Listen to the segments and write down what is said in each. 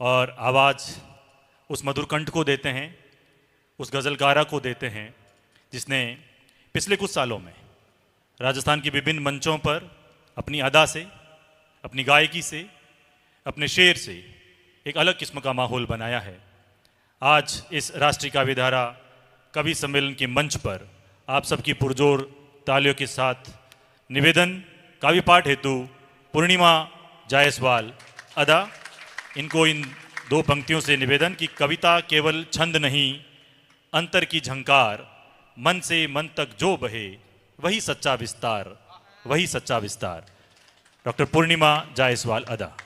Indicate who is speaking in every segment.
Speaker 1: और आवाज़ उस मधुरकंठ को देते हैं, उस गज़लकारा को देते हैं जिसने पिछले कुछ सालों में राजस्थान की विभिन्न मंचों पर अपनी अदा से, अपनी गायकी से, अपने शेर से एक अलग किस्म का माहौल बनाया है। आज इस राष्ट्रीय काव्यधारा कवि सम्मेलन के मंच पर आप सबकी पुरजोर तालियों के साथ निवेदन काव्य पाठ हेतु पूर्णिमा जायसवाल अदा, इनको इन दो पंक्तियों से निवेदन कि कविता केवल छंद नहीं, अंतर की झंकार, मन से मन तक जो बहे वही सच्चा विस्तार, वही सच्चा विस्तार। डॉक्टर पूर्णिमा जायसवाल अदा।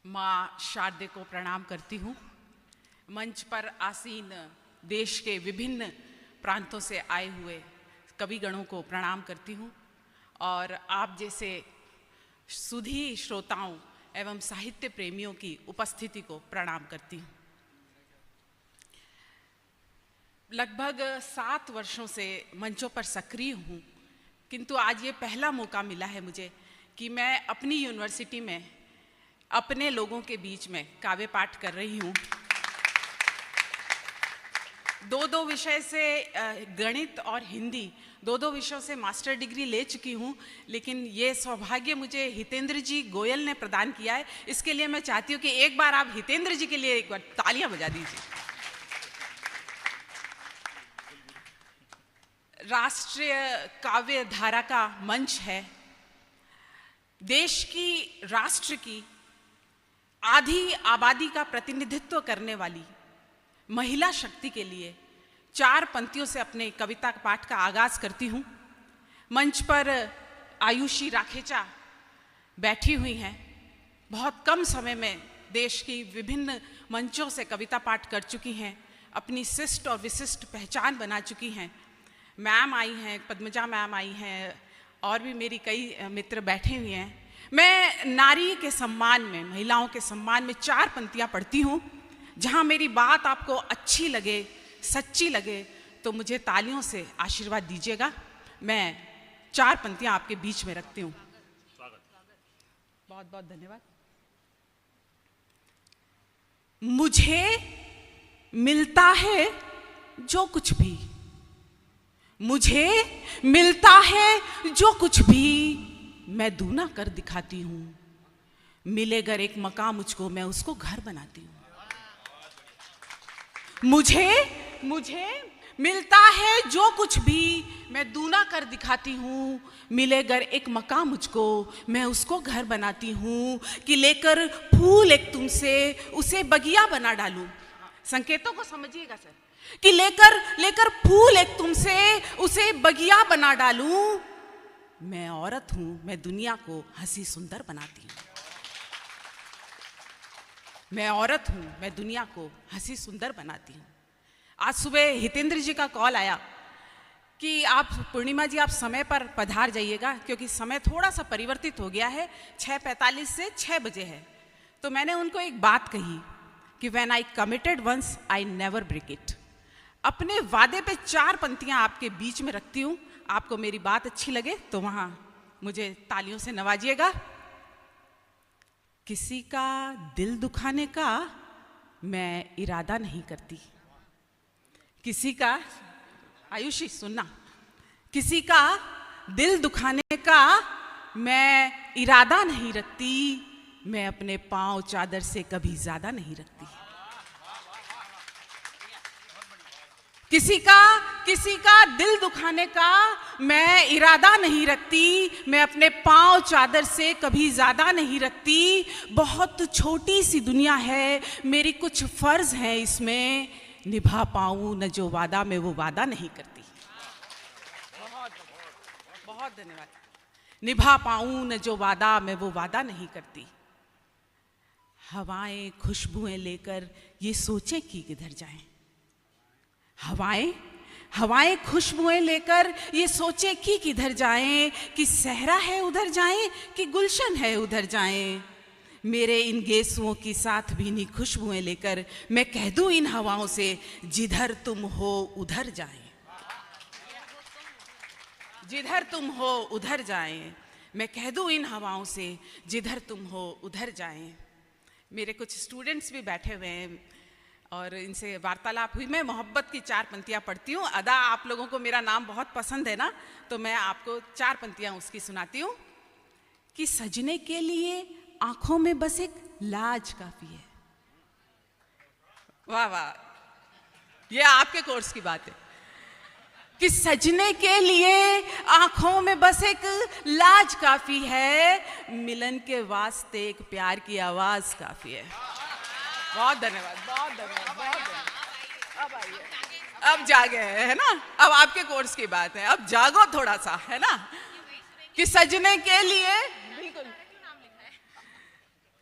Speaker 2: माँ शारदे को प्रणाम करती हूँ। मंच पर आसीन देश के विभिन्न प्रांतों से आए हुए कविगणों को प्रणाम करती हूँ और आप जैसे सुधी श्रोताओं एवं साहित्य प्रेमियों की उपस्थिति को प्रणाम करती हूँ। लगभग 7 वर्षों से मंचों पर सक्रिय हूँ, किंतु आज ये पहला मौका मिला है मुझे कि मैं अपनी यूनिवर्सिटी में अपने लोगों के बीच में काव्य पाठ कर रही हूँ। दो विषय से गणित और हिंदी दो विषयों से मास्टर डिग्री ले चुकी हूँ, लेकिन ये सौभाग्य मुझे हितेंद्र जी गोयल ने प्रदान किया है। इसके लिए मैं चाहती हूँ कि एक बार आप हितेंद्र जी के लिए एक बार तालियां बजा दीजिए। राष्ट्रीय काव्य धारा का मंच है। देश की, राष्ट्र की आधी आबादी का प्रतिनिधित्व करने वाली महिला शक्ति के लिए 4 पंक्तियों से अपने कविता पाठ का आगाज करती हूँ। मंच पर आयुषी राखेचा बैठी हुई हैं। बहुत कम समय में देश की विभिन्न मंचों से कविता पाठ कर चुकी हैं, अपनी शिष्ट और विशिष्ट पहचान बना चुकी हैं। मैम आई हैं, पद्मजा मैम आई हैं, और भी मेरी कई मित्र बैठे हुए हैं। मैं नारी के सम्मान में, महिलाओं के सम्मान में 4 पंक्तियाँ पढ़ती हूँ। जहाँ मेरी बात आपको अच्छी लगे, सच्ची लगे, तो मुझे तालियों से आशीर्वाद दीजिएगा। मैं 4 पंक्तियाँ आपके बीच में रखती हूँ। बहुत बहुत धन्यवाद। मुझे मिलता है जो कुछ भी, मुझे मिलता है जो कुछ भी, मैं दूना कर दिखाती हूँ। मिलेगा एक मकान मुझको, मैं उसको घर बनाती हूँ। मुझे मिलता है जो कुछ भी, मैं दूना कर दिखाती हूँ। मिलेगा एक मकान मुझको, मैं उसको घर बनाती हूँ। कि लेकर फूल एक तुमसे, उसे बगिया बना डालूं। संकेतों को समझिएगा सर। कि लेकर फूल एक तुमसे, उसे बगिया बना डालूं। मैं औरत हूँ, मैं दुनिया को हंसी सुंदर बनाती हूँ। मैं औरत हूँ, मैं दुनिया को हंसी सुंदर बनाती हूँ। आज सुबह हितेंद्र जी का कॉल आया कि आप पूर्णिमा जी, आप समय पर पधार जाइएगा, क्योंकि समय थोड़ा सा परिवर्तित हो गया है। 6:45 से 6 बजे है। तो मैंने उनको एक बात कही कि when I committed once I never break it. अपने वादे पे 4 पंक्तियाँ आपके बीच में रखती हूँ। आपको मेरी बात अच्छी लगे तो वहाँ मुझे तालियों से नवाजिएगा। किसी का दिल दुखाने का मैं इरादा नहीं करती। किसी का, आयुषी सुनना, किसी का दिल दुखाने का मैं इरादा नहीं रखती। मैं अपने पाँव चादर से कभी ज्यादा नहीं रखती। किसी का दिल दुखाने का मैं इरादा नहीं रखती। मैं अपने पाँव चादर से कभी ज्यादा नहीं रखती। बहुत छोटी सी दुनिया है, मेरी कुछ फर्ज हैं इसमें। निभा पाऊं न जो वादा, मैं वो वादा नहीं करती। बहुत धन्यवाद। निभा पाऊं न जो वादा, मैं वो वादा नहीं करती। हवाएं खुशबुएं लेकर ये सोचे कि किधर जाएं। हवाएं हवाएं खुशबुएं लेकर ये सोचे कि किधर जाएं, कि सहरा है उधर जाएं कि गुलशन है उधर जाएं। मेरे इन गेसुओं की साथ भीनी खुशबुएं लेकर मैं कह दूं इन हवाओं से, जिधर तुम हो उधर जाएं, जिधर तुम हो उधर जाएं। मैं कह दूं इन हवाओं से, जिधर तुम हो उधर जाएं। मेरे कुछ स्टूडेंट्स भी बैठे हुए हैं और इनसे वार्तालाप हुई। मैं मोहब्बत की 4 पंक्तियां पढ़ती हूँ। अदा आप लोगों को मेरा नाम बहुत पसंद है ना, तो मैं आपको 4 पंक्तियां उसकी सुनाती हूँ। कि सजने के लिए आंखों में बस एक लाज काफी है। वाह वाह, ये आपके कोर्स की बात है। कि सजने के लिए आंखों में बस एक लाज काफी है, मिलन के वास्ते एक प्यार की आवाज काफी है। बहुत धन्यवाद, बहुत धन्यवाद, बहुत धन्यवाद। अब आइए, अब जागे है ना, अब आपके कोर्स की बात है, अब जागो थोड़ा सा, है ना। कि सजने के लिए, बिल्कुल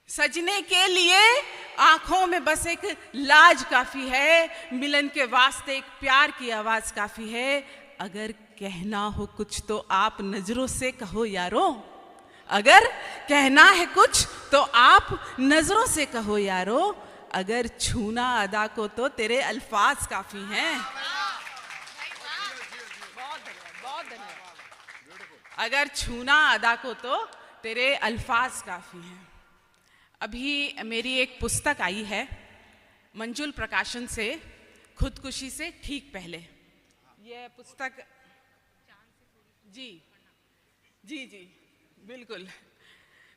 Speaker 2: सजने के लिए आंखों में बस एक लाज काफी है, मिलन के वास्ते एक प्यार की आवाज काफी है। अगर कहना हो कुछ तो आप नजरों से कहो यारो, अगर कहना है कुछ तो आप नजरों से कहो यारो, अगर छूना अदा को तो तेरे अल्फाज काफी हैं। बहुत धन्यवाद। अगर छूना अदा को तो तेरे अल्फाज काफी हैं। अभी मेरी एक पुस्तक आई है मंजुल प्रकाशन से, खुदकुशी से ठीक पहले। यह पुस्तक जी जी जी बिल्कुल,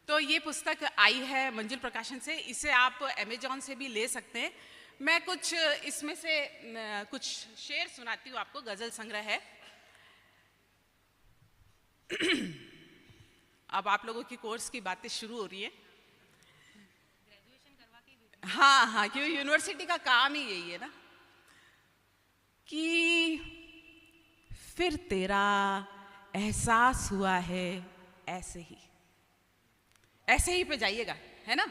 Speaker 2: तो ये पुस्तक आई है मंजुल प्रकाशन से। इसे आप अमेजॉन से भी ले सकते हैं। मैं कुछ इसमें से कुछ शेर सुनाती हूँ आपको, गजल संग्रह है। अब आप लोगों की कोर्स की बातें शुरू हो रही है। हाँ हाँ, क्योंकि यूनिवर्सिटी का काम ही यही है ना। कि फिर तेरा एहसास हुआ है ऐसे ही, ऐसे ही पे जाइएगा, है ना।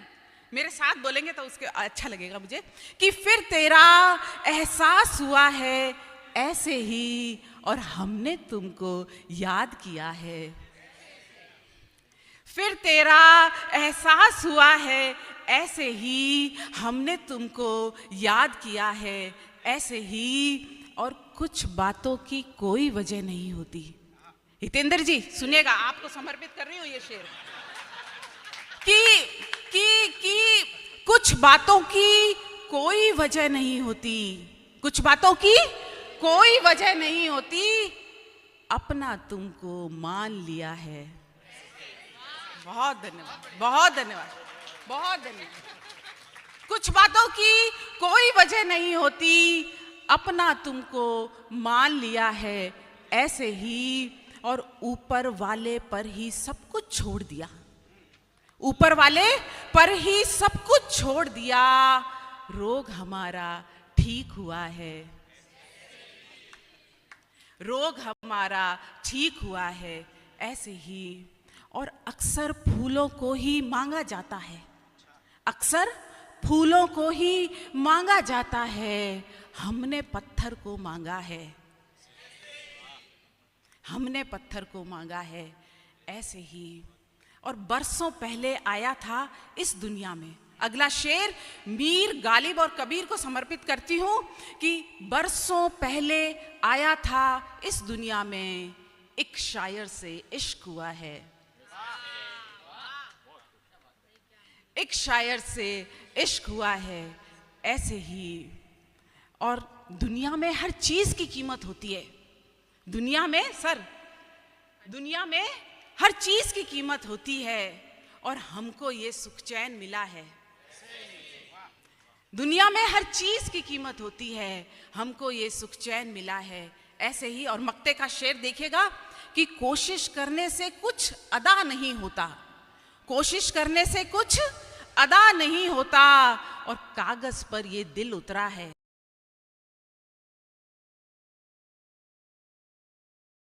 Speaker 2: मेरे साथ बोलेंगे तो उसके अच्छा लगेगा मुझे। कि फिर तेरा एहसास हुआ है ऐसे ही, और हमने तुमको याद किया है। फिर तेरा एहसास हुआ है ऐसे ही, हमने तुमको याद किया है ऐसे ही, और कुछ बातों की कोई वजह नहीं होती। हितेंद्र जी सुनिएगा, आपको समर्पित कर रही हूँ ये शेर। कि कुछ बातों की कोई वजह नहीं होती, कुछ बातों की कोई वजह नहीं होती, अपना तुमको मान लिया है। बहुत धन्यवाद, बहुत धन्यवाद, बहुत धन्यवाद। कुछ बातों की कोई वजह नहीं होती, अपना तुमको मान लिया है ऐसे ही, और ऊपर वाले पर ही सब कुछ छोड़ दिया, ऊपर वाले पर ही सब कुछ छोड़ दिया। रोग हमारा ठीक हुआ है, रोग हमारा ठीक हुआ है ऐसे ही। और अक्सर फूलों को ही मांगा जाता है, अक्सर फूलों को ही मांगा जाता है, हमने पत्थर को मांगा है, हमने पत्थर को मांगा है ऐसे ही। और बरसों पहले आया था इस दुनिया में। अगला शेर मीर, गालिब और कबीर को समर्पित करती हूं। कि बरसों पहले आया था इस दुनिया में, एक शायर से इश्क हुआ है, एक शायर से इश्क हुआ है ऐसे ही। और दुनिया में हर चीज की कीमत होती है, दुनिया में सर, दुनिया में हर चीज की कीमत होती है, और हमको ये सुख चैन मिला है। दुनिया में हर चीज की कीमत होती है, हमको ये सुख चैन मिला है ऐसे ही। और मक्ते का शेर देखिएगा कि कोशिश करने से कुछ अदा नहीं होता, कोशिश करने से कुछ अदा नहीं होता, और कागज पर ये दिल उतरा है,